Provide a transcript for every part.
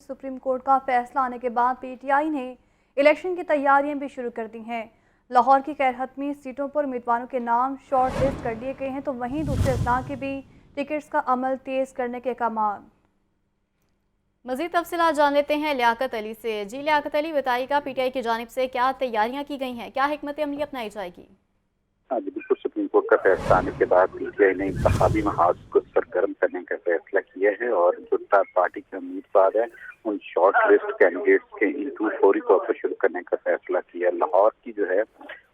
Supreme court का फैसला आने के बाद पीटीआई ने इलेक्शन की तैयारियां भी शुरू कर दी हैं। लाहौर की खैर सीटों पर उम्मीदवारों के नाम शॉर्ट लिस्ट कर लिए गए हैं, तो वहीं दूसरे अजला के भी टिकट्स का अमल तेज करने के अहकाम। मज़ीद तफसीलात जान लेते हैं लियाकत अली से। जी लियाकत अली, बताइएगा पीटीआई की जानिब से क्या तैयारियां की गई हैं, क्या हिकमत अमली अपनाई जाएगी? हाँ जी, बिल्कुल। सुप्रीम कोर्ट का फैसला आने के बाद पीटीआई ने इंतखाबी महाज को सरगर्म करने का फैसला किया है और जो पार्टी के उम्मीदवार हैं उन शॉर्ट लिस्ट कैंडिडेट्स के इंटरव्यू फौरी तौर पर शुरू करने का फैसला किया। लाहौर की जो है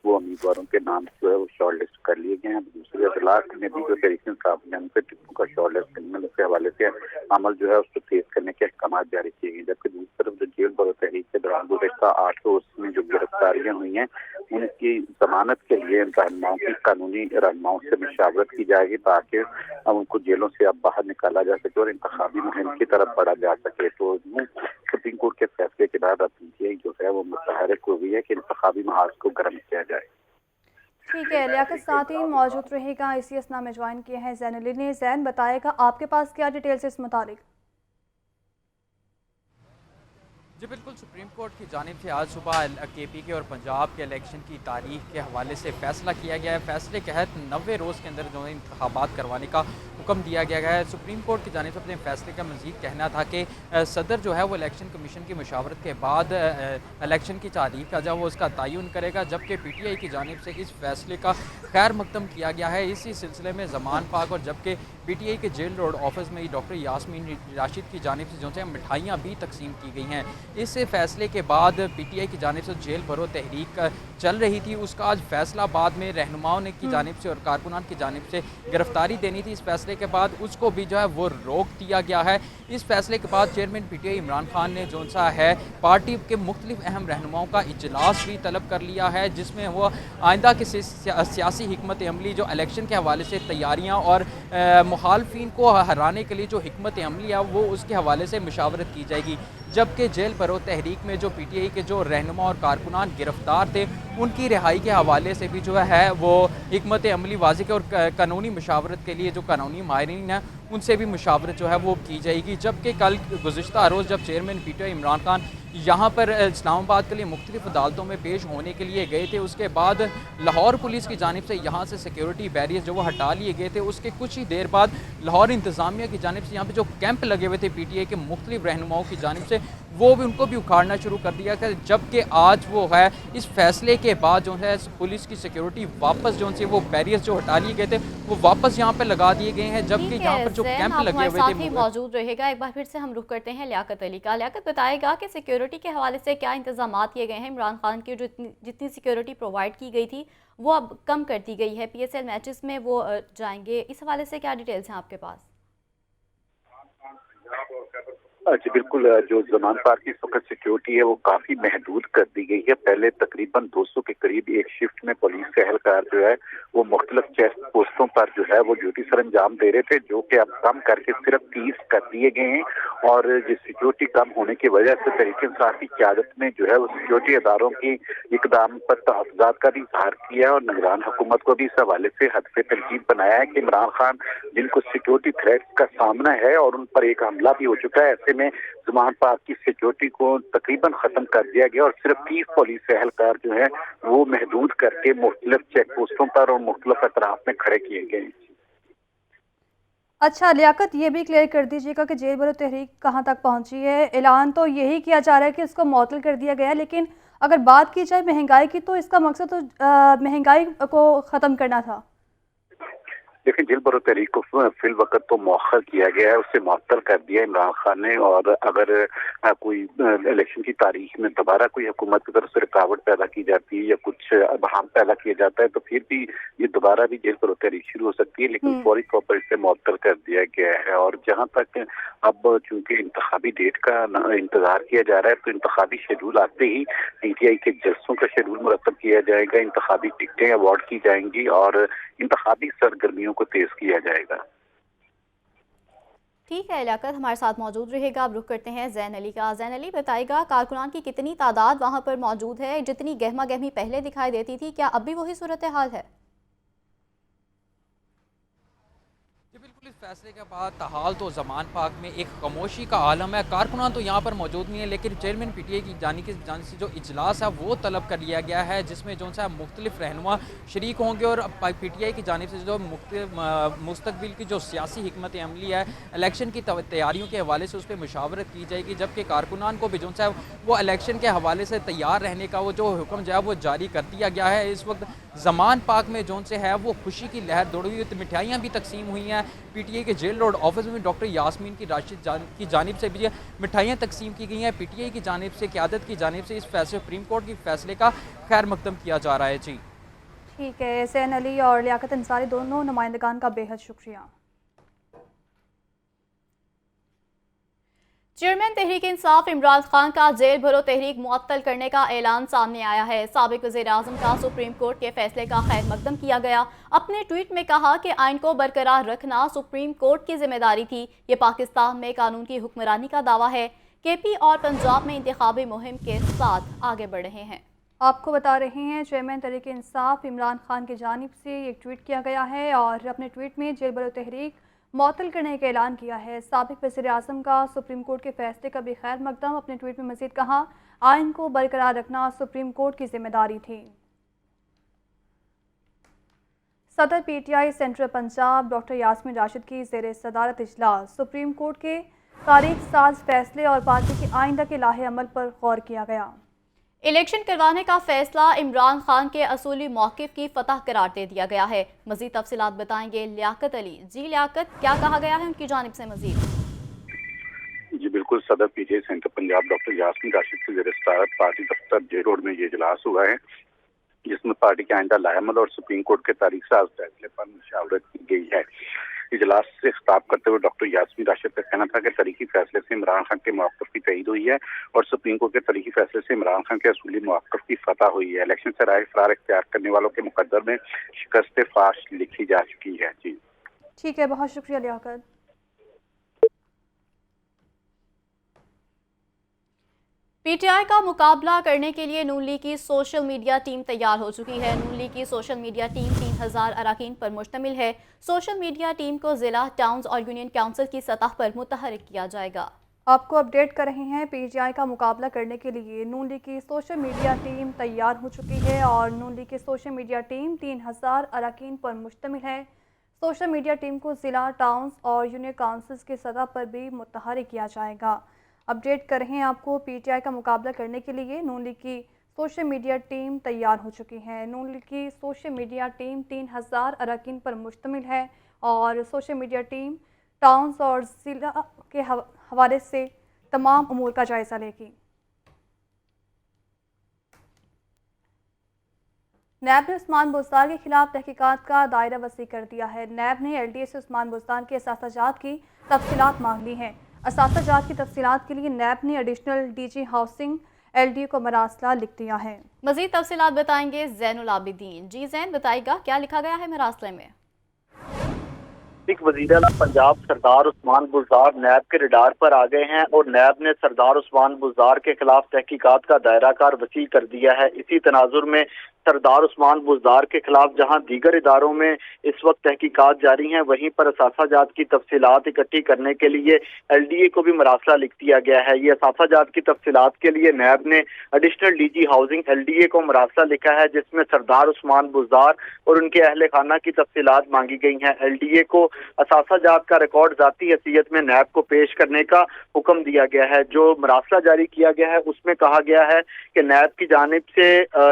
वो उम्मीदवारों के नाम जो है वो शॉर्ट लिस्ट कर लिए गए हैं। दूसरे अजला में भी जो तहरीक इंसाफ ने उनके टिप्पू का शॉर्ट लिस्ट करने के हवाले से अमल जो है उसको तेज करने के अहकाम जारी किए गए, जबकि दूसरी तरफ जो जेल बरो तहरीक के दौरान गुज़श्ता 8 रोज में जो गिरफ्तारियां हुई हैं उनकी जमानत के लिए रहनुमाओं की कानूनी रहनुमाओं से मशावरत की जाएगी ताकि अब उनको जेलों से अब बाहर निकाला जा सके और इंतखाबी मुहिम की तरफ बढ़ा जा सके। तो सुप्रीम कोर्ट के फैसले के बाद अब पीटीआई जो है वो मुतहरिक हुई है कि इंतखाबी महाज को गर्म किया जाए। ठीक है, लियाकत साथ ही मौजूद रहेगा। इसी असना में ज्वाइन किए हैं जैन अली ने। जैन, बताएगा आपके पास क्या डिटेल्स इस मुतालिक? जी बिल्कुल, सुप्रीम कोर्ट की जानिब से आज सुबह केपीके और पंजाब के इलेक्शन की तारीख के हवाले से फैसला किया गया है। फैसले के तहत 90 रोज़ के अंदर जो है इंतखाबात करवाने का हुक्म दिया गया है। सुप्रीम कोर्ट की जानिब से अपने फैसले का मज़ीद कहना था कि सदर जो है वो इलेक्शन कमीशन की मशावरत के बाद इलेक्शन की तारीख का जब वो उसका तयन करेगा, जबकि पीटीआई की जानिब से इस फैसले का खैर मकदम किया गया है। इसी सिलसिले में ज़मान पाक और जबकि पीटीआई के जेल रोड ऑफिस में डॉक्टर यास्मीन राशिद की जानिब से जो है मिठाइयाँ भी तकसीम की गई हैं। इस फैसले के बाद पीटीआई की जानिब से जेल भरो तहरीक चल रही थी, उसका आज फैसला बाद में रहनुमाओं ने की जानिब से और कारकुनान की जानिब से गिरफ्तारी देनी थी। इस फैसले के बाद उसको भी जो है वो रोक दिया गया है। इस फैसले के बाद चेयरमैन पीटीआई इमरान खान ने जो सा है पार्टी के मुख्तलिफ अहम रहनुमाओं का इजलास भी तलब कर लिया है, जिसमें वो आइंदा की सियासी हिकमत अमली जो इलेक्शन के हवाले से तैयारियाँ और मुखालफिन को हराने के लिए जो हिकमत अमली है वो उसके हवाले से मशावरत की जाएगी। जबकि जेल भरो तहरीक में जो पीटीआई के जो रहनुमा और कारकुनान गिरफ्तार थे उनकी रिहाई के हवाले से भी जो है वो हिकमत अमली वाज़ेह और कानूनी मशावरत के लिए जो कानूनी माहिरीन हैं उनसे भी मशावरत जो है वो की जाएगी। जबकि कल गुज़श्ता रोज़ जब चेयरमैन पीटीआई इमरान खान यहाँ पर इस्लामाबाद के लिए मुख्तलिफ अदालतों में पेश होने के लिए गए थे, उसके बाद लाहौर पुलिस की जानिब से यहाँ से सिक्योरिटी बैरियर्स जो वो हटा लिए गए थे। उसके कुछ ही देर बाद लाहौर इंतज़ामिया की जानिब से यहाँ पे जो कैंप लगे हुए थे पीटीआई के मुख्तलिफ रहनुमाओं की जानिब से वो भी उनको भी उखाड़ना शुरू कर दिया गया। जबकि आज वो है इस फैसले के बाद जो है पुलिस की सिक्योरिटी वापस जो से वो बैरियर्स जो हटा लिए गए थे वो वापस यहाँ पर लगा दिए गए हैं, जबकि यहाँ पर जो कैंप लगे हुए थे मौजूद रहेगा। एक बार फिर से हम रुख करते हैं लियाकत अली का। लियाकत, बताएगा कि सिक्योरिटी के हवाले से क्या इंतजाम किए गए हैं? इमरान खान की जो जितनी सिक्योरिटी प्रोवाइड की गई थी वो अब कम कर दी गई है, पीएसएल मैचेस में वो जाएंगे, इस हवाले से क्या डिटेल्स हैं आपके पास? जी बिल्कुल, जो जमान पार्क की वक्त सिक्योरिटी है वो काफी महदूद कर दी गई है। पहले तकरीबन 200 के करीब एक शिफ्ट में पुलिस के एहलकार जो है वो मुख्तलिफ चेस्ट पोस्टों पर जो है वो ड्यूटी सर अंजाम दे रहे थे, जो कि अब कम करके सिर्फ 30 कर दिए गए हैं। और जिस सिक्योरिटी कम होने की वजह से तहरीक इंसाफ की क़यादत में जो है वो सिक्योरिटी अदारों की इकदाम पर तहफ़्फ़ुज़ात का भी इजहार किया और निगरान हुकूमत को भी इस हवाले से हदफ तनकीद बनाया है कि इमरान खान जिनको सिक्योरिटी थ्रेट्स का सामना है और उन पर एक हमला भी हो चुका है, ऐसे में ज़मान पार्क की सिक्योरिटी को तकरीबन खत्म कर दिया गया और सिर्फ 30 पुलिस एहलकार जो है वो महदूद करके मुख्तलिफ चेक पोस्टों पर और मुख्तलिफ अतराफ में खड़े किए गए। अच्छा लियाकत, ये भी क्लियर कर दीजिएगा कि जेल भरो तहरीक कहाँ तक पहुँची है? ऐलान तो यही किया जा रहा है कि इसको मुअत्तल कर दिया गया है, लेकिन अगर बात की जाए महंगाई की तो इसका मकसद तो महंगाई को ख़त्म करना था। लेकिन जेल बरो तहरीक को फिल वक्त तो मौखर किया गया है, उससे मुअत्तल कर दिया इमरान खान ने। और अगर कोई इलेक्शन की तारीख में दोबारा कोई हुकूमत की तरफ से रुकावट पैदा की जाती है या कुछ बहाम पैदा किया जाता है तो फिर भी ये दोबारा भी जेल बरो तहरीक शुरू हो सकती है, लेकिन फौरी तौर पर इसे मुअत्तल कर दिया गया है। और जहाँ तक अब चूंकि इंतखाबी डेट का इंतजार किया जा रहा है तो इंतखाबी शेड्यूल आते ही पीटीआई के जलसों का शेड्यूल मुरतब किया जाएगा, इंतखाबी टिकटें अवार्ड की जाएंगी और इंतखाबी सरगर्मियों को तेज किया जाएगा। ठीक है लियाकत, हमारे साथ मौजूद रहेगा। अब रुख करते हैं जैन अली का। जैन अली, बताएगा कारकुनान की कितनी तादाद वहां पर मौजूद है? जितनी गहमा गहमी पहले दिखाई देती थी क्या अब भी वही सूरत हाल है? इस फैसले के बाद ताहाल तो जमान पाक में एक खामोशी का आलम है। कारकुनान तो यहाँ पर मौजूद नहीं है, लेकिन चेयरमैन पीटीआई की जानिब से जो इजलास है वो तलब कर लिया गया है, जिसमें जो सा मुख्तलिफ रहनुमा शरीक होंगे और पीटीआई की जानिब से जो मुस्तकबिल की जो सियासी हिकमत अमली है इलेक्शन की तैयारियों के हवाले से उस पर मुशावरत की जाएगी। जबकि कारकुनान को भी जो सा वो इलेक्शन के हवाले से तैयार रहने का वो जो हुक्म जो है वो जारी कर दिया गया है। इस वक्त जमान पाक में जो से है वो खुशी की लहर दौड़ हुई, मिठाइयाँ भी तकसीम हुई हैं। पीटीआई के जेल रोड ऑफिस में डॉक्टर यास्मीन की राशिद की जानिब से भी मिठाइयाँ तकसीम की गई हैं। पीटीआई की जानिब से क़यादत की जानिब से इस फैसले सुप्रीम कोर्ट के फैसले का खैर मकदम किया जा रहा है। जी ठीक है, ज़ैन अली और लियाकत अंसारी दोनों नुमाइंदगान का बेहद शुक्रिया। चेयरमैन तहरीक इंसाफ इमरान खान का जेल भरो तहरीक मुअत्तल करने का ऐलान सामने आया है। साबिक वज़ीर-ए-आज़म का सुप्रीम कोर्ट के फैसले का खैर मकदम किया गया। अपने ट्वीट में कहा कि आइन को बरकरार रखना सुप्रीम कोर्ट की जिम्मेदारी थी। ये पाकिस्तान में कानून की हुक्मरानी का दावा है। केपी और पंजाब में इंतखाबी मुहिम के साथ आगे बढ़ रहे हैं। आपको बता रहे हैं चेयरमैन तहरीक इंसाफ इमरान खान की जानिब से एक ट्वीट किया गया है और अपने ट्वीट में जेल भरो तहरीक मुअत्तल करने का ऐलान किया है। साबिक वज़ीर-ए-आज़म का सुप्रीम कोर्ट के फैसले का भी खैर मकदम। अपने ट्वीट में मज़ीद कहा, आइन को बरकरार रखना सुप्रीम कोर्ट की जिम्मेदारी थी। सदर PTI central Punjab doctor Yasmin Rashid की ज़ेर सदारत इजलास सुप्रीम कोर्ट के तारीख साज फैसले और पार्टी के आइंदा के लाहे अमल पर गौर किया गया। इलेक्शन करवाने का फैसला इमरान खान के असूली मौक़िफ़ की फतह करार दे दिया गया है। मज़ीद तफसीलात बताएंगे लियाकत अली। जी लियाकत, क्या कहा गया है उनकी जानिब से मज़ीद? जी बिल्कुल, सदर PTI centre Punjab doctor Yasmin Rashid की ज़ेर सदारत पार्टी दफ्तर जे रोड में ये इजलास हुआ है, जिसमें पार्टी के आइंदा लाहेअमल और सुप्रीम कोर्ट के तारीख साज फैसले पर मुशावरत की गई है। इजलास से खिताब करते हुए डॉक्टर यास्मीन राशिद का कहना था कि तारीखी फैसले से इमरान खान के मौक़िफ़ की तईद हुई है और सुप्रीम कोर्ट के तारीखी फैसले से इमरान खान के असूली मौक़िफ़ की फतह हुई है। इलेक्शन से राय फरार इख्तियार करने वालों के मुकद्दर में शिकस्त फाश लिखी जा चुकी है। जी ठीक है, बहुत शुक्रिया लियाकत। पीटीआई का मुकाबला करने के लिए नून लीग की सोशल मीडिया टीम तैयार हो चुकी है। नून लीग की सोशल मीडिया टीम 3000 अरकान पर मुश्तमिल है। सोशल मीडिया टीम को ज़िला, टाउन्स और यूनियन काउंसिल की सतह पर मुतहरिक किया जाएगा। आपको अपडेट कर रहे हैं, पीटीआई का मुकाबला करने के लिए नून लीग की सोशल मीडिया टीम तैयार हो चुकी है और नून लीग की सोशल मीडिया टीम 3000 अरकान पर मुश्तमिल है। सोशल मीडिया टीम को ज़िला, टाउन्स और यूनियन काउंसिल्स की सतह पर भी मुतहरिक किया जाएगा। अपडेट कर रहे हैं आपको, पीटीआई का मुकाबला करने के लिए नून लीग की सोशल मीडिया टीम तैयार हो चुकी है। नून लीग की सोशल मीडिया टीम 3000 अरकान पर मुश्तमिल है और सोशल मीडिया टीम टाउन्स और ज़िला के हवाले से तमाम उमूर का जायज़ा लेगी। नैब ने उस्मान बुज़दार के खिलाफ तहकीकात का दायरा वसी कर दिया है। नैब ने एलडीए से उस्मान बुज़दार के असासाजात की तफसीलात मांग ली हैं। असासाजात की तफसीलात के लिए नैब ने एडिशनल डीजी हाउसिंग एलडीए को मरासला लिख दिया है। मज़ीद तफसीलात बताएंगे ज़ैनुल आबिदीन। जी ज़ैन, बताइएगा क्या लिखा गया है मरासले में? वज़ीर आला पंजाब सरदार उस्मान बुज़दार नैब के रडार पर आ गए हैं और नैब ने सरदार उस्मान बुज़दार के खिलाफ तहकीकात का दायरा कार वसी कर दिया है। इसी तनाजुर में सरदार उस्मान बुज़दार के खिलाफ जहां दीगर इदारों में इस वक्त तहकीकात जारी हैं, वहीं पर असासाजात की तफसीलात इकट्ठी करने के लिए एलडीए को भी मरासला लिख दिया गया है। ये असासाजात की तफसीलात के लिए नैब ने एडिशनल डीजी हाउसिंग एलडीए को मरासला लिखा है, जिसमें सरदार उस्मान बुज़दार और उनके अहले खाना की तफसीलात मांगी गई हैं। एलडीए को असासाजात का रिकॉर्ड ज़ाती हैसियत में नैब को पेश करने का हुक्म दिया गया है। जो मरासला जारी किया गया है उसमें कहा गया है कि नैब की जानिब से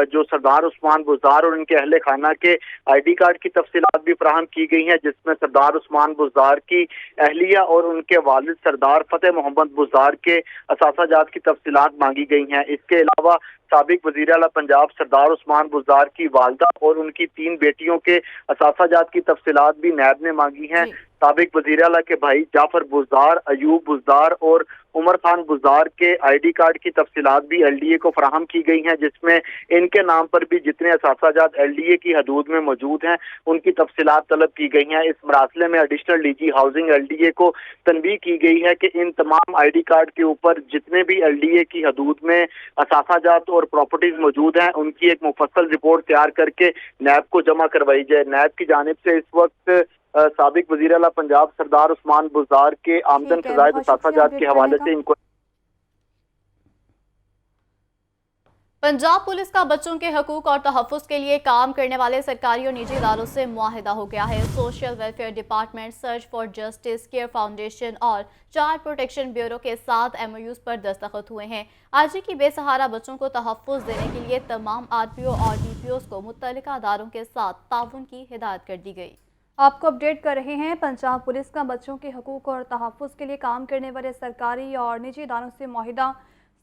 जो सरदार उस्मान बुज़दार और उनके अहले खाना के आईडी कार्ड की तफसीलात भी फराहम की गई हैं, जिसमें सरदार उस्मान बुज़दार की अहलिया और उनके वालिद सरदार फतेह मोहम्मद बुज़दार के असासाजात की तफसीलात मांगी गई हैं। इसके अलावा साबिक वज़ीर आला पंजाब सरदार उस्मान बुज़दार की वालदा और उनकी 3 बेटियों के असासाजात की तफसीलात भी नैब ने मांगी हैं। साबिक वज़ीर आला के भाई जाफर बुज़दार, अयूब बुज़दार और उमर खान बुज़दार के आईडी कार्ड की तफसीलात भी एलडीए को फराहम की गई हैं, जिसमें इनके नाम पर भी जितने असासाजात एलडीए की हदूद में मौजूद हैं उनकी तफसीलात तलब की गई हैं। इस मरासले में एडिशनल डीजी हाउसिंग एलडीए को तनबीह की गई है कि इन तमाम आईडी कार्ड के ऊपर जितने भी एलडीए की हदूद में असासाजात और प्रॉपर्टीज मौजूद हैं उनकी एक मुफस्सल रिपोर्ट तैयार करके नैब को जमा करवाई जाए। नैब की जानिब से इस वक्त سابق وزیر اعلیٰ پنجاب سردار عثمان بزدار کے آمدن ٹھیک ہے، فزائد بہت اثاثہ شکریہ جات کے اپڈیٹ حوالے کرنے سے کا۔ ان کو پنجاب پولیس کا بچوں کے حقوق اور تحفظ کے لیے کام کرنے والے سرکاری اور نجی اداروں سے معاہدہ ہو گیا ہے۔ Social welfare department, search for justice, care foundation اور چائلڈ پروٹیکشن بیورو کے ساتھ ایم او یوز پر دستخط ہوئے ہیں۔ آئی جی کی بے سہارا بچوں کو تحفظ دینے کے لیے تمام آر پی او اور ڈی پی اوز کو متعلقہ اداروں کے ساتھ تعاون کی ہدایت کر دی گئی۔ آپ کو اپڈیٹ کر رہے ہیں پنجاب پولیس کا بچوں کے حقوق اور تحفظ کے لیے کام کرنے والے سرکاری اور نجی اداروں سے معاہدہ۔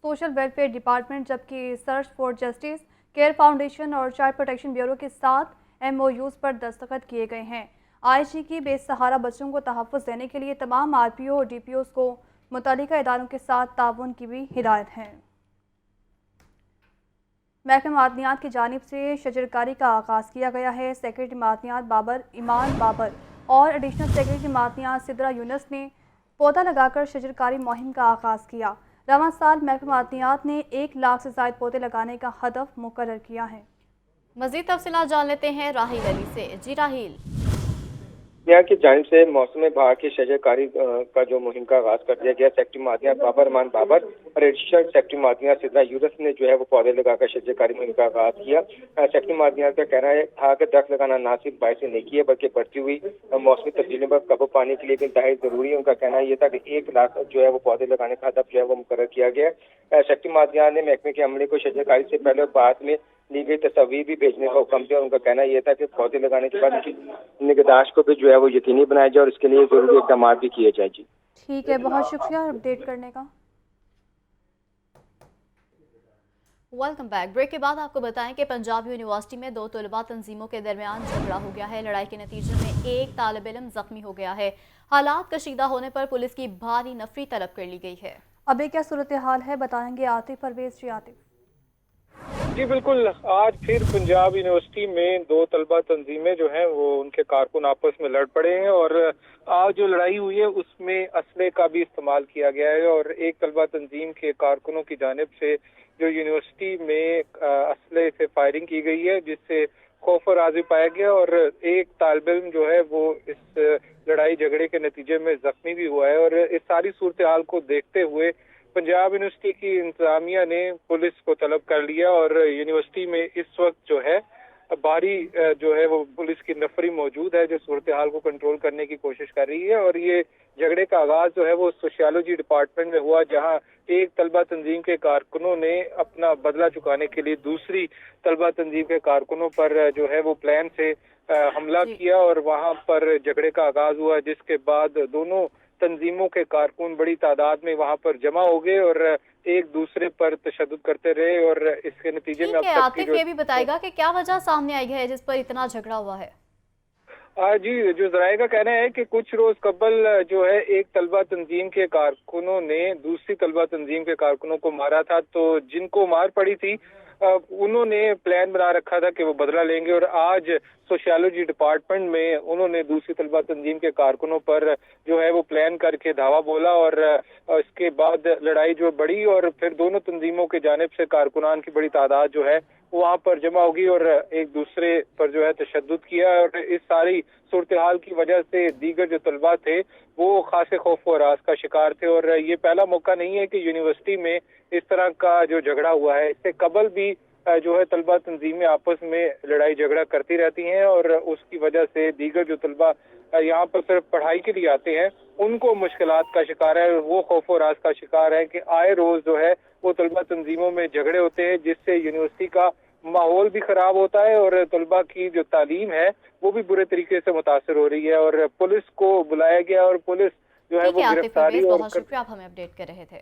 سوشل ویلفیئر ڈپارٹمنٹ جبکہ search for justice, care foundation اور چائلڈ پروٹیکشن بیورو کے ساتھ ایم او یوز پر دستخط کیے گئے ہیں۔ آئی جی کی بے سہارا بچوں کو تحفظ دینے کے لیے تمام آر پی او اور ڈی پی اوز کو متعلقہ اداروں کے ساتھ تعاون کی بھی ہدایت ہے۔ محکمہ معدنیات کی جانب سے شجرکاری کا آغاز کیا گیا ہے۔ سیکرٹری معدنیات بابر ایمان بابر اور ایڈیشنل سیکرٹری معدنیات سدرا یونس نے پودا لگا کر شجرکاری مہم کا آغاز کیا۔ رواں سال محکمہ معدنیات نے 1 لاکھ سے زائد پودے لگانے کا ہدف مقرر کیا ہے۔ مزید تفصیلات جان لیتے ہیں راہیل علی سے۔ جی راہیل۔ یہاں کی جانب سے موسم بہار کی شجرکاری کا جو مہم کا آغاز کر دیا گیا، سیکرٹری معدنیات بابر امان بابر اور ایڈیشنل سیکرٹری معدنیات سدرا یونس نے جو ہے وہ پودے لگا کر شجرکاری مہم کا آغاز کیا۔ سیکرٹری معدنیات کا کہنا تھا کہ درخت لگانا نہ صرف باعث نیکی ہے بلکہ بڑھتی ہوئی موسمی تبدیلیوں پر قابو پانے کے لیے بھی انتہائی ضروری ہے۔ ان کا کہنا یہ تھا کہ 1 لاکھ جو ہے وہ پودے لگانے کا ہدف جو ہے وہ مقرر کیا گیا۔ سیکرٹری معدنیات نے محکمے کے عملے کو شجرکاری سے پہلے اور بعد میں لی گئی تصاویر بھی بھیجنے کا حکم دیا۔ ان کا کہنا یہ تھا کہ پودے لگانے کے بعد ان کی نگہداشت کو بھی جو ہے وہ یقینی بنایا جائے اور اس کے لیے ضروری اقدامات بھی کیے جائیں۔ جی ٹھیک ہے، بہت شکریہ اپڈیٹ کرنے کا۔ Welcome back. بریک کے بعد آپ کو بتائیں کہ پنجاب یونیورسٹی میں 2 طلباء تنظیموں کے درمیان جھگڑا ہو گیا ہے۔ لڑائی کے نتیجے میں ایک طالب علم زخمی ہو گیا ہے۔ حالات کشیدہ ہونے پر پولیس کی بھاری نفری طلب کر لی گئی ہے۔ ابھی کیا صورتحال ہے بتائیں گے عاطف پرویز۔ جی عاطف۔ جی بالکل، آج پھر پنجاب یونیورسٹی میں 2 طلبہ تنظیمیں جو ہیں وہ ان کے کارکن آپس میں لڑ پڑے ہیں اور آج جو لڑائی ہوئی ہے اس میں اسلحے کا بھی استعمال کیا گیا ہے اور ایک طلبہ تنظیم کے کارکنوں کی جانب سے جو یونیورسٹی میں اسلحے سے فائرنگ کی گئی ہے جس سے خوف و رعب پایا گیا اور ایک طالب علم جو ہے وہ اس لڑائی جھگڑے کے نتیجے میں زخمی بھی ہوا ہے۔ اور اس ساری صورتحال کو دیکھتے ہوئے پنجاب یونیورسٹی کی انتظامیہ نے پولیس کو طلب کر لیا اور یونیورسٹی میں اس وقت جو ہے بھاری جو ہے وہ پولیس کی نفری موجود ہے جو صورتحال کو کنٹرول کرنے کی کوشش کر رہی ہے۔ اور یہ جھگڑے کا آغاز جو ہے وہ سوشیالوجی ڈپارٹمنٹ میں ہوا جہاں ایک طلبہ تنظیم کے کارکنوں نے اپنا بدلہ چکانے کے لیے دوسری طلبہ تنظیم کے کارکنوں پر جو ہے وہ پلان سے حملہ کیا اور وہاں پر جھگڑے کا آغاز ہوا جس کے بعد دونوں تنظیموں کے کارکن بڑی تعداد میں وہاں پر جمع ہو گئے اور ایک دوسرے پر تشدد کرتے رہے اور اس کے نتیجے میں ٹھیک ہے عاطف، یہ بھی بتائے گا کہ کیا وجہ سامنے آئی ہے جس پر اتنا جھگڑا ہوا ہے؟ جی جو ذرائع کا کہنا ہے کہ کچھ روز قبل جو ہے ایک طلبہ تنظیم کے کارکنوں نے دوسری طلبہ تنظیم کے کارکنوں کو مارا تھا تو جن کو مار پڑی تھی انہوں نے پلان بنا رکھا تھا کہ وہ بدلہ لیں گے اور آج سوشیالوجی ڈپارٹمنٹ میں انہوں نے دوسری طلبہ تنظیم کے کارکنوں پر جو ہے وہ پلان کر کے دھاوا بولا اور اس کے بعد لڑائی جو بڑی اور پھر دونوں تنظیموں کے جانب سے کارکنان کی بڑی تعداد جو ہے وہاں پر جمع ہوگی اور ایک دوسرے پر جو ہے تشدد کیا اور اس ساری صورتحال کی وجہ سے دیگر جو طلباء تھے وہ خاصے خوف و ہراس کا شکار تھے اور یہ پہلا موقع نہیں ہے کہ یونیورسٹی میں اس طرح کا جو جھگڑا ہوا ہے۔ اس سے قبل بھی جو ہے طلبہ تنظیمیں آپس میں لڑائی جھگڑا کرتی رہتی ہیں اور اس کی وجہ سے دیگر جو طلبہ یہاں پر صرف پڑھائی کے لیے آتے ہیں ان کو مشکلات کا شکار ہے اور وہ خوف و ہراس کا شکار ہے کہ آئے روز جو ہے وہ طلبہ تنظیموں میں جھگڑے ہوتے ہیں جس سے یونیورسٹی کا ماحول بھی خراب ہوتا ہے اور طلبہ کی جو تعلیم ہے وہ بھی برے طریقے سے متاثر ہو رہی ہے اور پولیس کو بلایا گیا اور پولیس جو ہے وہ گرفتاری بہت شکریہ، آپ ہمیں اپڈیٹ کر رہے تھے۔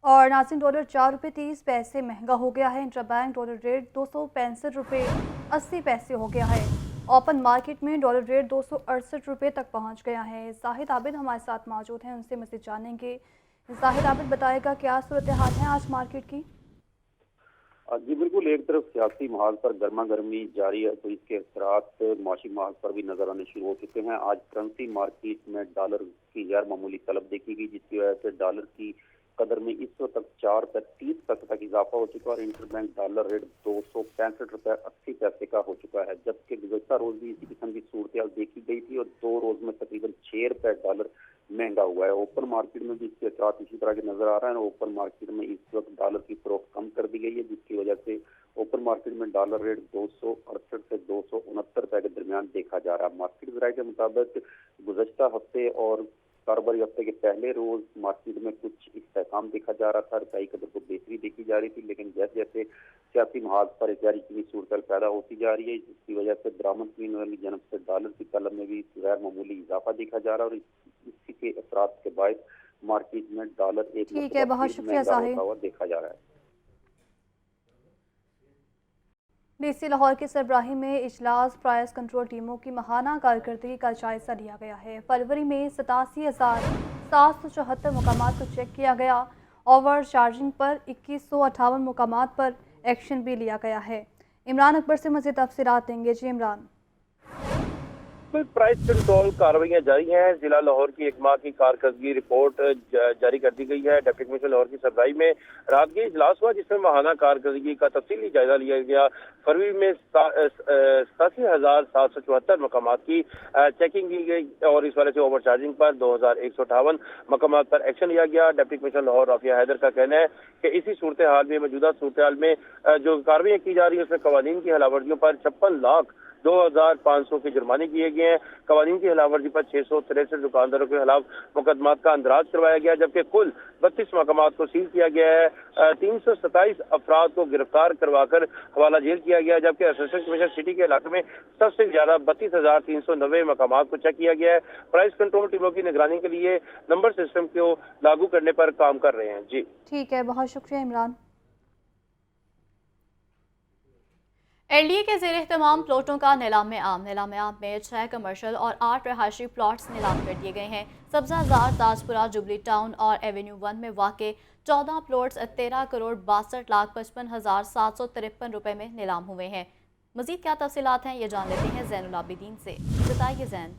اور ناظرین ڈالر 4 روپے 30 پیسے مہنگا ہو گیا ہے۔ انٹرا بینک ڈالر ریٹ 265 روپے 80 پیسے ہو گیا ہے۔ اوپن مارکیٹ میں ڈالر ریٹ 268 روپے تک پہنچ گیا ہے۔ زاہد عابد ہمارے ساتھ موجود ہیں، ان سے مزید جانیں گے۔ زاہد عابد بتائے گا کیا صورتحال ہے آج مارکیٹ کی؟ جی بالکل، ایک طرف سیاسی محاذ پر گرما گرمی جاری ہے تو اس کے اثرات معاشی محاذ پر بھی نظر آنے شروع ہو چکے ہیں۔ آج کرنسی مارکیٹ میں ڈالر کی غیر معمولی طلب دیکھی گئی جس کی وجہ سے ڈالر کی قدر میں اس وقت تک $4.30 تک اضافہ ہو چکا ہے اور انٹر بینک ڈالر ریٹ $265.80 کا ہو چکا ہے، جبکہ گزشتہ روز بھی اسی قسم کی صورتحال دیکھی گئی تھی اور 2 روز میں تقریباً $6 مہنگا ہوا ہے۔ اوپن مارکیٹ میں بھی اس کے اثرات اسی طرح کے نظر آ رہے ہیں۔ اوپن مارکیٹ میں اس وقت ڈالر کی فروخت کم کر دی گئی ہے، جس کی وجہ سے اوپن مارکیٹ میں ڈالر ریٹ 268 سے 269 روپے کے درمیان دیکھا جا رہا ہے۔ مارکیٹ ذرائع کے مطابق گزشتہ ہفتے اور کاروباری ہفتے کے پہلے روز مارکیٹ میں کچھ استحکام دیکھا جا رہا تھا، روپائی قدر کو بہتری دیکھی جا رہی تھی، لیکن جیسے جیسے سیاسی محاذ پر جاری کی صورتحال پیدا ہوتی جا رہی ہے، جس کی وجہ سے برآمد کی والی جانب سے ڈالر کی طلب میں بھی غیر معمولی اضافہ دیکھا جا رہا ہے اور اسی کے اثرات کے باعث مارکیٹ میں ڈالر ایک بہت شکریہ ہوتا ہوا دیکھا جا رہا ہے۔ ڈی سی لاہور کی سربراہی میں اجلاس پرائس کنٹرول ٹیموں کی ماہانہ کارکردگی کا جائزہ لیا گیا ہے۔ فروری میں 87,774 مقامات کو چیک کیا گیا۔ اوور چارجنگ پر 2158 مقامات پر ایکشن بھی لیا گیا ہے۔ عمران اکبر سے مزید تفصیلات دیں گے۔ جی عمران۔ پرائس کنٹرول کارروائیاں جاری ہیں۔ ضلع لاہور کی 1 ماہ کی کارکردگی رپورٹ جاری کر دی گئی ہے۔ ڈپٹی کمشنر لاہور کی سربراہی میں رات کے اجلاس ہوا، جس میں ماہانہ کارکردگی کا تفصیلی جائزہ لیا گیا۔ فروری میں 87,774 مقامات کی چیکنگ کی گئی اور اس وجہ سے اوور چارجنگ پر 2,158 مقامات پر ایکشن لیا گیا۔ ڈپٹی کمشنر لاہور رافیہ حیدر کا کہنا ہے کہ اسی صورتحال میں موجودہ صورتحال میں جو کارروائیاں کی جا رہی ہیں اس میں قوانین کی خلاف ورزیوں پر 56,02,500 کے جرمانے کیے گئے ہیں۔ قوانین کی خلاف ورزی پر 663 دکانداروں کے خلاف مقدمات کا اندراج کروایا گیا، جبکہ کل 32 مقامات کو سیل کیا گیا ہے۔ 327 افراد کو گرفتار کروا کر حوالہ جیل کیا گیا، جبکہ اسسٹنٹ کمشنر سٹی کے علاقے میں سب سے زیادہ 32,390 مقامات کو چیک کیا گیا ہے۔ پرائس کنٹرول ٹیموں کی نگرانی کے لیے نمبر سسٹم کو لاگو کرنے پر کام کر رہے ہیں۔ جی ٹھیک ہے، بہت شکریہ عمران۔ ایل ڈی اے کے زیر اہتمام پلاٹوں کا نیلام عام میں 6 کمرشل اور 8 رہائشی پلاٹس نیلام کر دیے گئے ہیں۔ سبزہ زار، تاجپورہ، جوبلی ٹاؤن اور ایونیو 1 میں واقع 14 پلاٹس 13,62,753 روپے میں نیلام ہوئے ہیں۔ مزید کیا تفصیلات ہیں یہ جان لیتے ہیں زین العابدین سے۔ بتائیے زین۔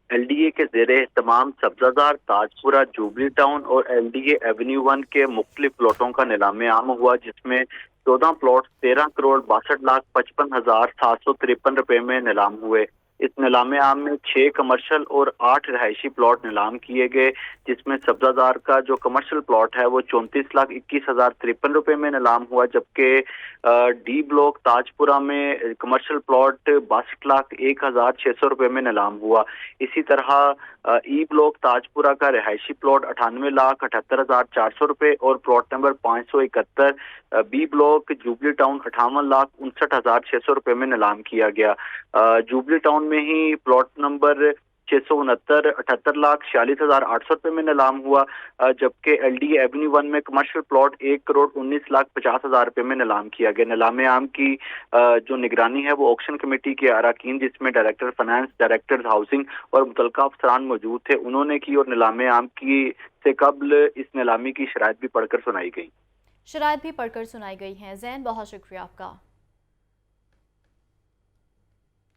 ایل ڈی اے کے زیر اہتمام سبزہ زار، تاجپورہ، جوبلی ٹاؤن اور ایل ڈی اے ایونیو 1 کے مختلف پلاٹوں کا نیلام عام ہوا، جس میں 14 پلاٹ 13,62,55,753 روپے میں نیلام ہوئے۔ اس نیلام عام میں 6 کمرشل اور 8 رہائشی پلاٹ نیلام کیے گئے، جس میں سبزہ زار کا جو کمرشل پلاٹ ہے وہ 34,21,053 روپے میں نیلام ہوا، جبکہ ڈی بلاک تاجپورہ میں کمرشل پلاٹ 62,01,600 روپے میں نیلام ہوا۔ اسی طرح ای بلاک تاجپورہ کا رہائشی پلاٹ 98,78,400 روپے اور plot number 571 B block Jubilee town 58,59,600 روپے میں نیلام کیا گیا۔ جوبلی ٹاؤن میں ہی پلاٹ نمبر 669 78,46,800 روپے میں نیلام ہوا، جبکہ ایل ڈی ایونیو 1 میں کمرشل پلاٹ 1,19,50,000 روپے میں نیلام کیا گیا۔ نیلام عام کی جو نگرانی ہے وہ آکشن کمیٹی کے اراکین، جس میں ڈائریکٹر فائنانس، ڈائریکٹر ہاؤسنگ اور متعلقہ افسران موجود تھے، انہوں نے کی اور نیلام عام کی سے قبل اس نیلامی کی شرائط بھی پڑھ کر سنائی گئی ہیں۔ زین، بہت شکریہ آپ کا۔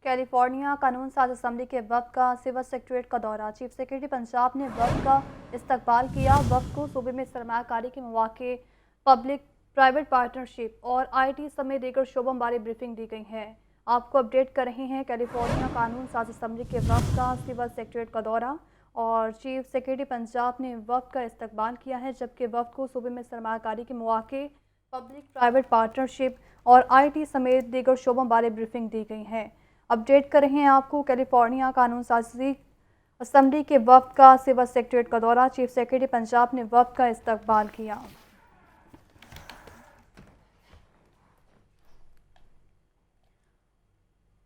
کیلیفورنیا قانون ساز اسمبلی کے وفد کا سول سیکریٹریٹ کا دورہ۔ چیف سیکریٹری پنجاب نے وفد کا استقبال کیا۔ وفد کو صوبے میں سرمایہ کاری کے مواقع، پبلک پرائیویٹ پارٹنرشپ اور آئی ٹی سمیت دیگر شعبوں بارے بریفنگ دی گئی ہے۔ آپ کو اپڈیٹ کر رہے ہیں کیلیفورنیا قانون ساز اسمبلی کے وفد کا سول سیکریٹریٹ کا دورہ اور چیف سیکریٹری پنجاب نے وفد کا استقبال کیا ہے، جبکہ وفد کو صوبے میں سرمایہ کاری کے مواقع، پبلک پرائیویٹ پارٹنرشپ اور آئی ٹی سمیت دیگر شعبوں بارے بریفنگ دی گئی ہے۔ اپڈیٹ کر رہے ہیں آپ کو کیلیفورنیا قانون سازی اسمبلی کے وفد کا سول سیکریٹریٹ کا دورہ۔ چیف سیکریٹری پنجاب نے وفد کا استقبال کیا۔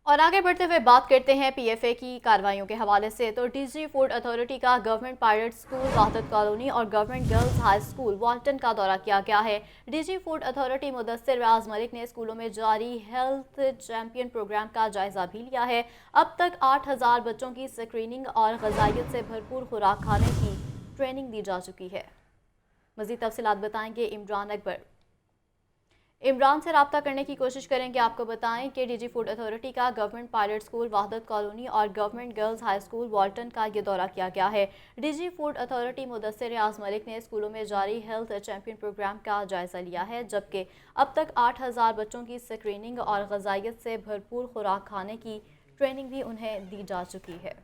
اور آگے بڑھتے ہوئے بات کرتے ہیں پی ایف اے کی کارروائیوں کے حوالے سے، تو ڈی جی فوڈ اتھارٹی کا government pilot school Wahdat colony اور government girls high school Walton کا دورہ کیا گیا ہے۔ D G food authority Mudassar Riaz Malik نے اسکولوں میں جاری ہیلتھ چیمپئن پروگرام کا جائزہ بھی لیا ہے۔ اب تک 8,000 بچوں کی اسکریننگ اور غذائیت سے بھرپور خوراک کھانے کی ٹریننگ دی جا چکی ہے۔ مزید تفصیلات بتائیں گے عمران اکبر۔ इमरान से रब्ता करने की कोशिश करेंगे। आपको बताएं कि डीजी फूड अथॉरिटी का government pilot school Wahdat colony और government girls high school Walton का ये दौरा किया गया है। DG food authority Mudassir Riaz Malik ने स्कूलों में जारी हेल्थ चैंपियन प्रोग्राम का जायजा लिया है, जबकि अब तक 8000 बच्चों की स्क्रीनिंग और ग़िज़ाइयत से भरपूर खुराक खाने की ट्रेनिंग भी उन्हें दी जा चुकी है।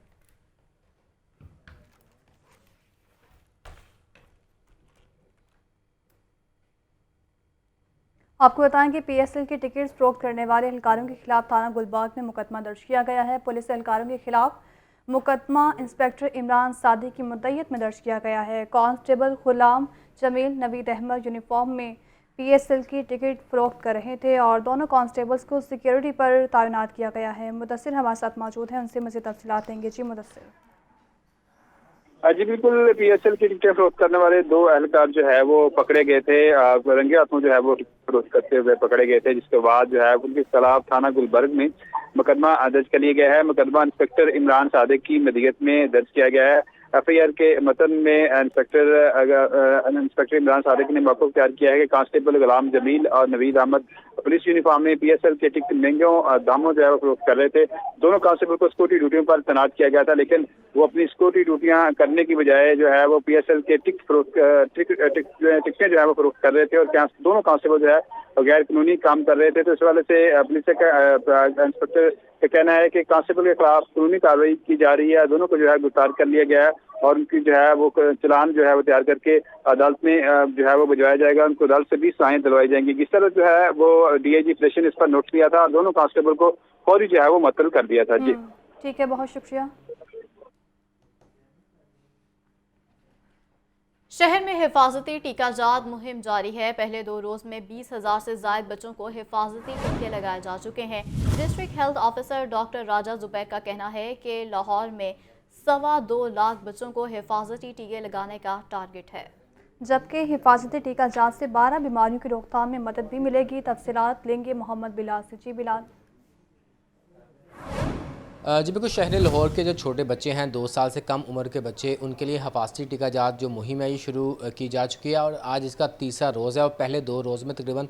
आपको बताएं कि पीएसएल की टिकट्स फरोख्त करने वाले एहलकारों के खिलाफ थाना गुलबर्ग में मुकदमा दर्ज किया गया है। पुलिस एहलकारों के खिलाफ मुकदमा इंस्पेक्टर इमरान सादी की मुद्दईयत में दर्ज किया गया है। कांस्टेबल गुलाम जमील नवीद अहमद यूनिफॉर्म में पीएसएल की टिकट फरोख्त कर रहे थे और दोनों कांस्टेबल्स को सिक्योरिटी पर तैनात किया गया है। मुदस्सिर हमारे साथ मौजूद हैं, उनसे मज़ीद तफसीलात देंगे। जी मुदस्सिर। जी बिल्कुल, पीएसएल की टिकटें फरोख्त करने वाले दो एहलकार जो है वो पकड़े गए थे, रंगे हाथों जो है वो फरोख्त करते हुए पकड़े गए थे, जिसके बाद जो है उनके खिलाफ थाना गुलबर्ग में मुकदमा दर्ज कर लिया गया है। मुकदमा इंस्पेक्टर इमरान सादिक की मदीयत में दर्ज किया गया है। एफआईआर के मतन में इंस्पेक्टर इमरान सादिक ने मौक़िफ़ तैयार किया है कि कांस्टेबल गुलाम जमील और नवीद अहमद पुलिस यूनिफॉर्म में पीएसएल के टिकट महंगों दामों जो है वो फरोख्त कर रहे थे। दोनों कांस्टेबल को सिक्योरिटी ड्यूटियों पर तैनात किया गया था, लेकिन वो अपनी सिक्योरिटी ड्यूटियां करने की बजाय जो है वो पीएसएल के टिकटें जो है वो फरोख्त कर रहे थे और दोनों कांस्टेबल जो है गैर कानूनी काम कर रहे थे। तो इस वाले से पुलिस इंस्पेक्टर का कहना है कि कांस्टेबल के खिलाफ कानूनी कार्रवाई की जा रही है। दोनों को जो है गिरफ्तार कर लिया गया है और उनकी जो है वो चलान जो है वो तैयार करके अदालत में जो है वो भिजवाया जाएगा। उनको अदालत से भी सहायता दिलवाई जाएंगी। इस तरह जो है वो डीआईजी ऑपरेशन इस पर नोट किया था और दोनों कांस्टेबल को फौरी जो है वो मुअत्तल कर दिया था। जी ठीक है, बहुत शुक्रिया। शहर में हिफाजती टीकाजात मुहिम जारी है। पहले 2 रोज़ में 20,000 से ज़ायद बच्चों को हिफाजती टीके लगाए जा चुके हैं। डिस्ट्रिक्ट हेल्थ ऑफिसर डॉक्टर राजा जुबैर का कहना है कि लाहौर में 2.25 लाख बच्चों को हिफाजती टीके लगाने का टारगेट है, जबकि हिफाजती टीकाजात से 12 बीमारियों की रोकथाम में मदद भी मिलेगी। तफसीलात लेंगे मोहम्मद बिलाल से। जी बिलाल। जी बिल्कुल, शहर लाहौर के जो छोटे बच्चे हैं, 2 साल से कम उम्र के बच्चे, उनके लिए हिफाजती टीकाजात जो मुहिम है ये शुरू की जा चुकी है और आज इसका 3रा रोज़ है और पहले 2 रोज़ में तकरीबन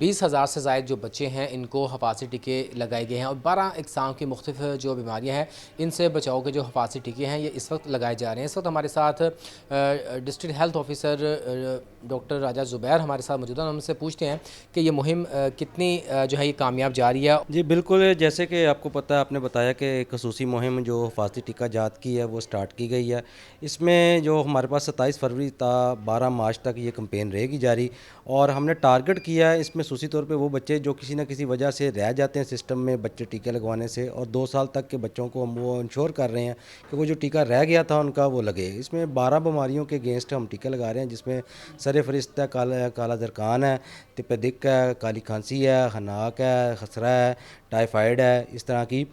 20,000 से ज़ायद जो बच्चे हैं इनको हिफाजती टीके लगाए गए हैं और 12 इकसाम की मुख्तलिफ जो बीमारियां हैं इनसे बचाव के जो हिफाजती टीके हैं ये इस वक्त लगाए जा रहे हैं। इस वक्त हमारे साथ डिस्ट्रिक्ट हेल्थ ऑफिसर डॉक्टर राजा जुबैर हमारे साथ मौजूद हैं। उनसे पूछते हैं कि ये मुहिम कितनी जो है ये कामयाब जा रही है। जी बिल्कुल, जैसे कि आपको पता है, आपने बताया कि खसूसी मुहिम जो हिफाजती टीकाजात की है वो स्टार्ट की गई है। इसमें जो हमारे पास 27 फरवरी था 12 मार्च तक ये कैंपेन रहेगी जारी और हमने टारगेट किया है इसमें खसूसी तौर पे वो बच्चे जो किसी न किसी वजह से रह जाते हैं सिस्टम में बच्चे टीके लगवाने से, और 2 साल तक के बच्चों को हम वो इंश्योर कर रहे हैं कि वो जो टीका रह गया था उनका वो लगे। इसमें 12 बीमारियों के अगेंस्ट हम टीके लगा रहे हैं, जिसमें सर फरिश्त है, काला दरकान है, तिपदिक है, काली खांसी है, हनाक है, खसरा है, टाइफाइड है। इस तरह की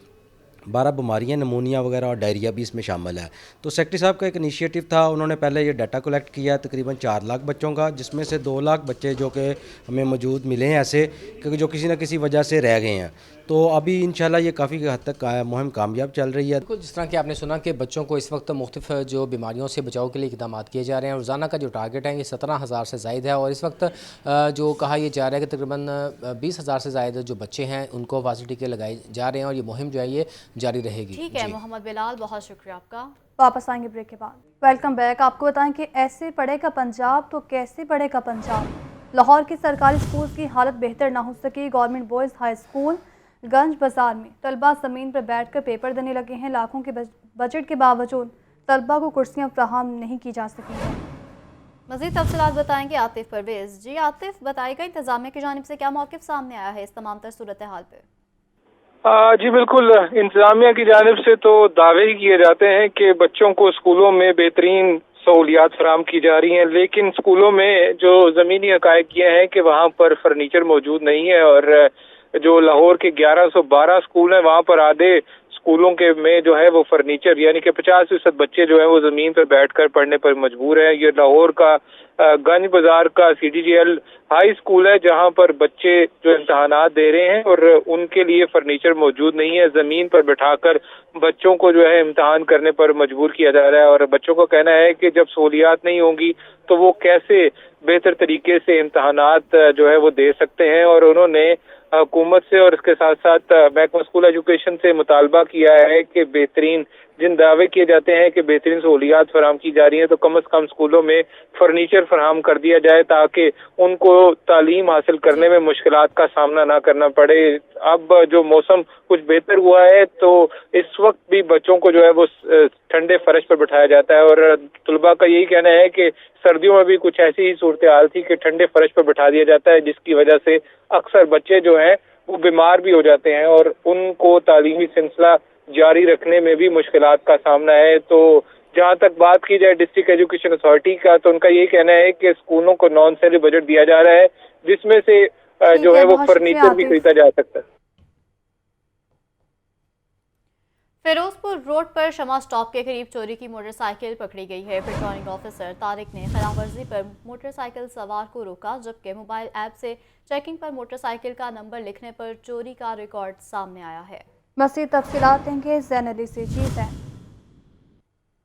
12 बीमारियाँ, नमूनिया वगैरह और डायरिया भी इसमें शामिल है। तो सेक्रेटरी साहब का एक इनिशिएटिव था, उन्होंने पहले ये डाटा कलेक्ट किया तकरीबन 4 लाख बच्चों का, जिसमें से 2 लाख बच्चे जो कि हमें मौजूद मिले हैं ऐसे क्योंकि जो किसी न किसी वजह से रह गए हैं। तो अभी इंशाल्लाह ये काफ़ी हद तक मुहिम कामयाब चल रही है। जिस तरह कि आपने सुना कि बच्चों को इस वक्त मुख्तलिफ जो बीमारियों से बचाव के लिए इक़दाम किए जा रहे हैं। रोज़ाना का जो टारगेट है ये 17,000 से ज़ायद है और इस वक्त जो कहा यह जा रहा है कि तकरीबन 20,000 से ज़ायद जो बच्चे हैं उनको हिफाजती टीके लगाए जा रहे हैं और ये मुहिम जो है ये जारी रहेगी। ठीक है मोहम्मद बिलाल, बहुत शुक्रिया आपका। वापस आएंगे ब्रेक के बाद। Welcome back. आपको बताएं कि ऐसे पढ़ेगा पंजाब तो कैसे पढ़ेगा पंजाब। लाहौर के सरकारी स्कूल की हालत बेहतर ना हो सकी। गवर्नमेंट बॉयज़ हाई स्कूल गंज बाज़ार में तलबा ज़मीन पर बैठकर पेपर देने लगे हैं। लाखों के बजट के बावजूद तलबा को कुर्सियाँ फ्राहम नहीं की जा सकी हैं। मज़ीद तफसीलात बताएंगे आतिफ परवेज़। जी आतिफ, बताएगा इंतज़ामिया की जानिब से क्या मौक़िफ़ सामने आया है इस तमाम तर सूरत हाल पे? जी बिल्कुल, इंतज़ामिया की जानिब से तो दावे ही किए जाते हैं कि बच्चों को स्कूलों में बेहतरीन सहूलियात फराहम की जा रही हैं, लेकिन स्कूलों में जो ज़मीनी हक़ाइक़ ये हैं कि वहाँ पर फर्नीचर मौजूद नहीं है और जो लाहौर के 1112 स्कूल हैं वहाँ पर आधे स्कूलों के में जो है वो फर्नीचर यानी कि 50% बच्चे जो है वो ज़मीन पर बैठकर पढ़ने पर मजबूर हैं। ये लाहौर का गंज बाजार का CDGL हाई स्कूल है जहाँ पर बच्चे जो इम्तहानात दे रहे हैं और उनके लिए फर्नीचर मौजूद नहीं है। ज़मीन पर बैठाकर बच्चों को जो है इम्तहान करने पर मजबूर किया जा रहा है और बच्चों का कहना है कि जब सहूलियात नहीं होंगी तो वो कैसे बेहतर तरीके से इम्तहानात जो है वो दे सकते हैं। और उन्होंने हुकूमत से और इसके साथ साथ महकमा स्कूल एजुकेशन से मुतालबा किया है कि बेहतरीन जिन दावे किए जाते हैं कि बेहतरीन सहूलियात फराहम की जा रही हैं, तो कम अज़ कम स्कूलों में फर्नीचर फराहम कर दिया जाए ताकि उनको तालीम हासिल करने में मुश्किलात का सामना ना करना पड़े। अब जो मौसम कुछ बेहतर हुआ है तो इस वक्त भी बच्चों को जो है वो ठंडे फर्श पर बिठाया जाता है, और तलबा का यही कहना है कि सर्दियों में भी कुछ ऐसी ही सूरत हाल थी कि ठंडे फर्श पर बिठा दिया जाता है, जिसकी वजह से अक्सर बच्चे जो हैं वो बीमार भी हो जाते हैं और उनको तालीमी सिलसिला जारी रखने में भी मुश्किलात का सामना है। तो जहाँ तक बात की जाए डिस्ट्रिक्ट एजुकेशन अथॉरिटी का, तो उनका ये कहना है कि स्कूलों को नॉन सैलरी बजट दिया जा रहा है, जिसमें से जो है वो फर्नीचर भी खरीदा जा सकता है। फिरोजपुर रोड पर शमा स्टॉप के करीब चोरी की मोटरसाइकिल पकड़ी गई है। पेट्रोलिंग ऑफिसर तारिक ने खिलाफवर्जी पर मोटरसाइकिल सवार को रोका, जबकि मोबाइल ऐप से चेकिंग पर मोटरसाइकिल का नंबर लिखने पर चोरी का रिकॉर्ड सामने आया है। मज़ीद तफसीलात देंगे ज़ैन अली से। जी ज़ैन।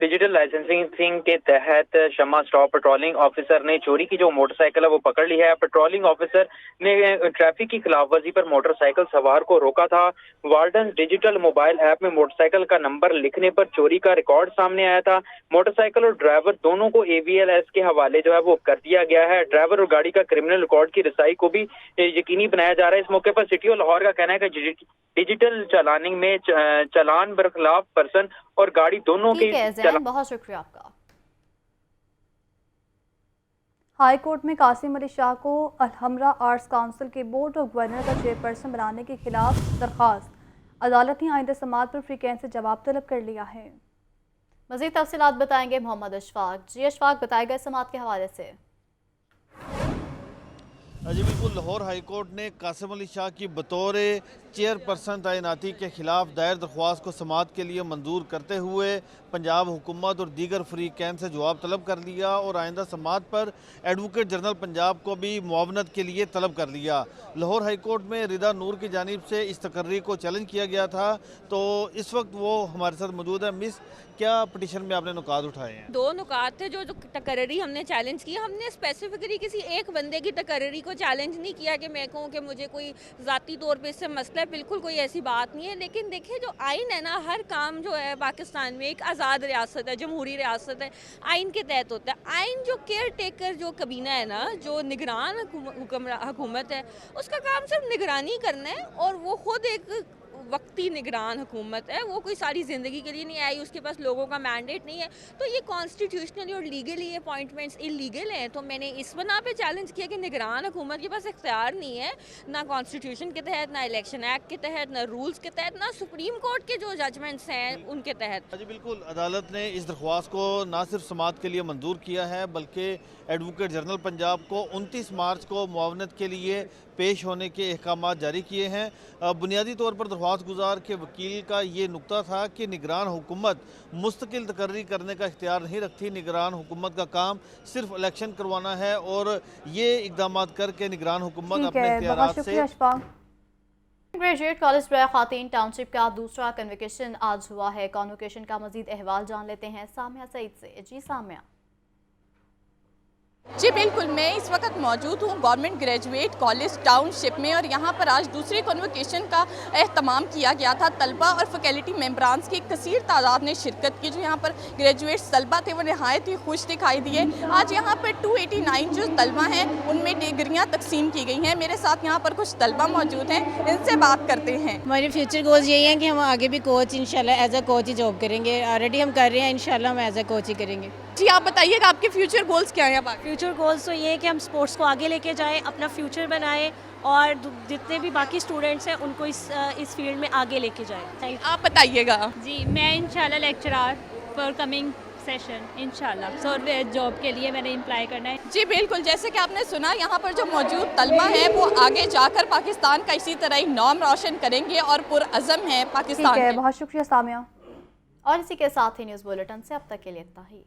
डिजिटल लाइसेंसिंग के तहत शमा स्टॉप पेट्रोलिंग ऑफिसर ने चोरी की जो मोटरसाइकिल है वो पकड़ ली है। पेट्रोलिंग ऑफिसर ने ट्रैफिक की खिलाफवर्जी पर मोटरसाइकिल सवार को रोका था। वार्डन डिजिटल मोबाइल ऐप में मोटरसाइकिल का नंबर लिखने पर चोरी का रिकॉर्ड सामने आया था। मोटरसाइकिल और ड्राइवर दोनों को AVLS के हवाले जो है वो कर दिया गया है। ड्राइवर और गाड़ी का क्रिमिनल रिकॉर्ड की रसाई को भी यकीनी बनाया जा रहा है। इस मौके पर सिटी और लाहौर का कहना है कि डिजिटल चालानिंग में चालान बरखिलाफ पर्सन और गाड़ी दोनों के बहुत शुक्रिया आपका। हाई कोर्ट में कासिम अली शाह को अलहमरा आर्ट्स काउंसिल के बोर्ड ऑफ गवर्नर का चेयरपर्सन बनाने के खिलाफ दरख्वास्त। अदालत ने आइंदा समात पर फ्रीकेंस से जवाब तलब कर लिया है। मज़ीद तफसीलात बताएंगे मोहम्मद अशफाक। जी अशफाक, बताएगा समात के हवाले से। जी बिल्कुल, लाहौर हाई कोर्ट ने कासिम अली शाह की बतौर चेयरपर्सन तैनाती के खिलाफ दायर दरख्वास्त को समात के लिए मंजूर करते हुए पंजाब हुकूमत और दीगर फ्रीकैन से जवाब तलब कर लिया और आइंदा समात पर एडवोकेट जनरल पंजाब को भी मुआवनत के लिए तलब कर लिया। लाहौर हाई कोर्ट में रिदा नूर की जानिब से इस तकर्री को चैलेंज किया गया था, तो इस वक्त वो हमारे साथ मौजूद है। मिस, क्या पटिशन में आपने नुकात उठाए हैं? दो नुकात थे जो तकर्री हमने चैलेंज किया। हमने स्पेसिफिकली किसी एक बंदे की तकर्री को चैलेंज नहीं किया कि मैं कहूँ कि मुझे कोई ज़ाती तौर पे इससे मसला है, बिल्कुल कोई ऐसी बात नहीं है। लेकिन देखिए, जो आइन है ना, हर काम जो है पाकिस्तान में एक आज़ाद रियासत है, जमहूरी रियासत है, आइन के तहत होता है। आइन जो केयर टेकर जो कबीना है ना, जो निगरान हुकूमत है, उसका काम सिर्फ निगरानी करना है, और वो खुद एक वक्ती निगरान हुकूमत है, वो कोई सारी ज़िंदगी के लिए नहीं आई, उसके पास लोगों का मैंडेट नहीं है। तो ये कॉन्स्टिट्यूशनली और लीगली ये अपॉइंटमेंट्स इलीगल हैं। तो मैंने इस बना पे चैलेंज किया कि निगरान हुकूमत के पास इख्तियार नहीं है, ना कॉन्स्टिट्यूशन के तहत, ना इलेक्शन एक्ट के तहत, ना रूल्स के तहत, ना सुप्रीम कोर्ट के जो जजमेंट्स हैं उनके तहत। जी बिल्कुल, अदालत ने इस दरख्वास्त को ना सिर्फ समात के लिए मंजूर किया है, बल्कि एडवोकेट जनरल पंजाब को 29 मार्च को मुआवनत के लिए पेश होने के अहकाम जारी किए हैं। बुनियादी तौर पर दरख्वास्त गुजार के वकील का ये नुक्ता था कि निगरान हुकूमत मुस्तकिल तकर्री करने का इख्तियार नहीं रखती। निगरान हुकूमत का काम सिर्फ इलेक्शन करवाना है, और ये इकदाम करके निगरान हुकूमत अपने इख्तियारात से। ग्रेजुएट कॉलेज बराए खातीन टाउनशिप का दूसरा कन्वोकेशन आज हुआ है। कन्वोकेशन का मजीद अहवाल जान लेते हैं सामिया सईद से। जी सामिया। जी बिल्कुल, मैं इस वक्त मौजूद हूँ गवर्नमेंट ग्रेजुएट कॉलेज टाउनशिप में, और यहाँ पर आज दूसरे कन्वोकेशन का एहतमाम किया गया था। तलबा और फैकल्टी मेम्बरान्स की एक कसीर तादाद ने शिरकत की। जो यहाँ पर ग्रेजुएट तलबा थे वो नहायत ही खुश दिखाई दिए। आज यहाँ पर 289 जो तलबा हैं उनमें डिग्रियाँ तकसीम की गई हैं। मेरे साथ यहाँ पर कुछ तलबा मौजूद हैं, इनसे बात करते हैं। हमारे फ्यूचर गोल्स यही हैं कि हम आगे भी कोच इंशाल्लाह एज अ कोच ही जॉब करेंगे। ऑलरेडी हम कर रहे हैं, इंशाल्लाह हम एज अ कोच ही करेंगे। जी आप बताइएगा आपके फ्यूचर गोल्स क्या हैं? फ्यूचर गोल्स तो ये है कि हम स्पोर्ट्स को आगे लेके जाएं, अपना फ्यूचर बनाएं, और जितने भी बाकी स्टूडेंट्स हैं उनको इस फील्ड में आगे लेके जाएं। आप बताइएगा। जी मैं इंशाल्लाह लेक्चरर फॉर कमिंग सेशन इंशाल्लाह सॉफ्टवेयर जॉब के लिए मैंने अप्लाई करना है। जी बिल्कुल, जैसे कि आपने सुना, यहाँ पर जो मौजूद तलबा हैं वो आगे जाकर पाकिस्तान का इसी तरह ही नाम रोशन करेंगे और पुरअज़म है पाकिस्तान। बहुत शुक्रिया सामिया। और इसी के साथ ही न्यूज़ बुलेटिन से अब तक के लिए इतना ही।